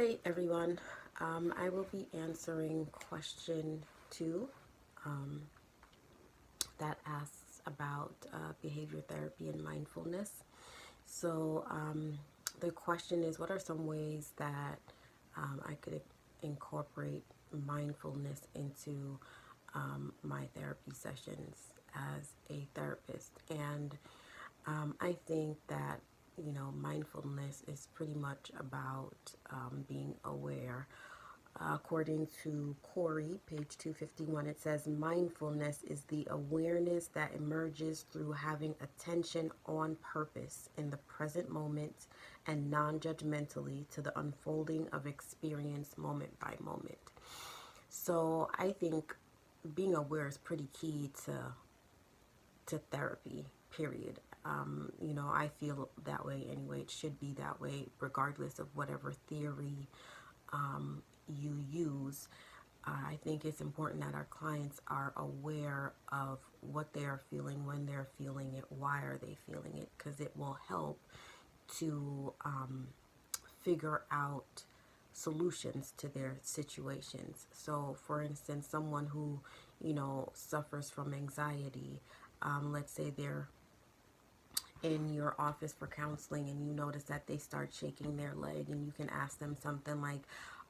Hi everyone. I will be answering question 2 um, that asks about behavior therapy and mindfulness. So the question is, what are some ways that I could incorporate mindfulness into my therapy sessions as a therapist? And I think that mindfulness is pretty much about being aware. According to Corey, page 251, it says mindfulness is the awareness that emerges through having attention on purpose in the present moment and non-judgmentally to the unfolding of experience moment by moment. So I think being aware is pretty key to therapy, period. I feel that way anyway. It should be that way regardless of whatever theory you use. I think it's important that our clients are aware of what they are feeling, when they're feeling it, why are they feeling it, because it will help to figure out solutions to their situations. So, for instance, someone who, suffers from anxiety, let's say they're in your office for counseling and you notice that they start shaking their leg, and you can ask them something like,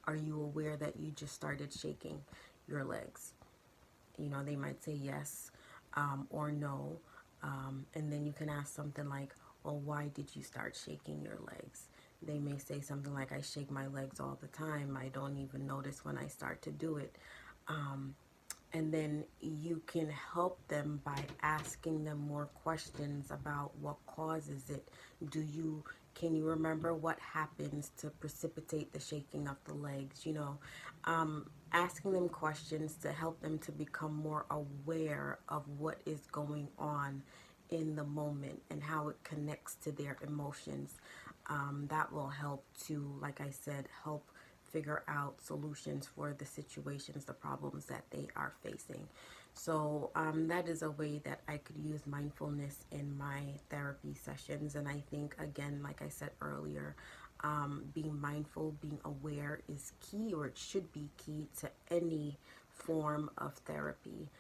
are you aware that you just started shaking your legs? They might say yes or no. And then you can ask something like, well, why did you start shaking your legs? They may say something like, I shake my legs all the time. I don't even notice when I start to do it. And then you can help them by asking them more questions about what causes it. Can you remember what happens to precipitate the shaking of the legs? Asking them questions to help them to become more aware of what is going on in the moment and how it connects to their emotions. That will help to, like I said, help figure out solutions for the situations, the problems that they are facing. So that is a way that I could use mindfulness in my therapy sessions. And I think, again, like I said earlier, being mindful, being aware is key, or it should be key to any form of therapy.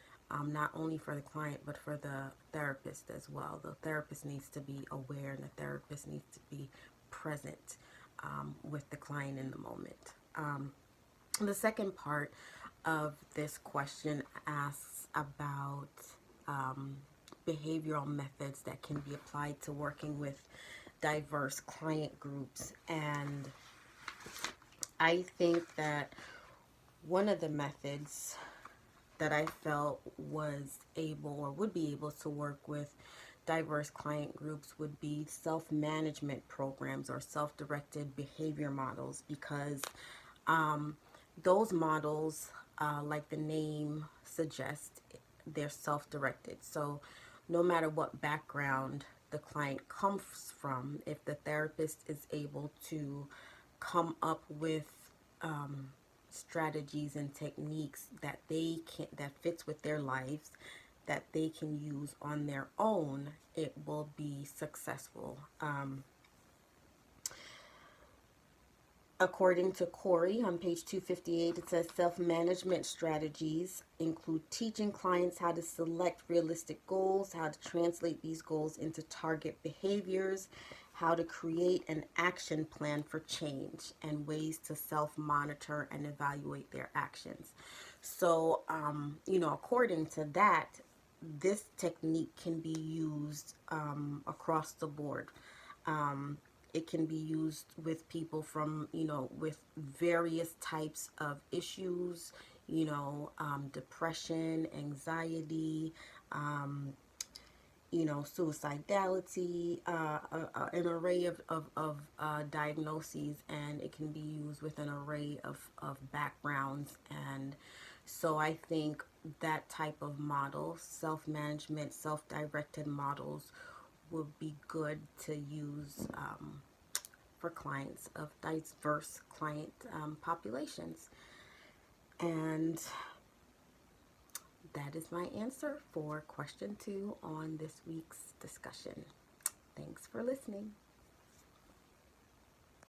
Not only for the client, but for the therapist as well. The therapist needs to be aware, and the therapist needs to be present with the client in the moment. The second part of this question asks about behavioral methods that can be applied to working with diverse client groups. And I think that one of the methods that I felt was able or would be able to work with diverse client groups would be self-management programs or self-directed behavior models, because those models, like the name suggests, they're self-directed. So no matter what background the client comes from, if the therapist is able to come up with strategies and techniques that fits with their lives, that they can use on their own, it will be successful. According to Corey on page 258, it says self-management strategies include teaching clients how to select realistic goals, how to translate these goals into target behaviors, how to create an action plan for change, and ways to self-monitor and evaluate their actions. So, according to that, this technique can be used across the board. It can be used with people from, with various types of issues, depression, anxiety, suicidality, an array of diagnoses, and it can be used with an array of backgrounds. And so I think that type of model, self-management, self-directed models, would be good to use for clients of diverse client populations. And that is my answer for question 2 on this week's discussion. Thanks for listening.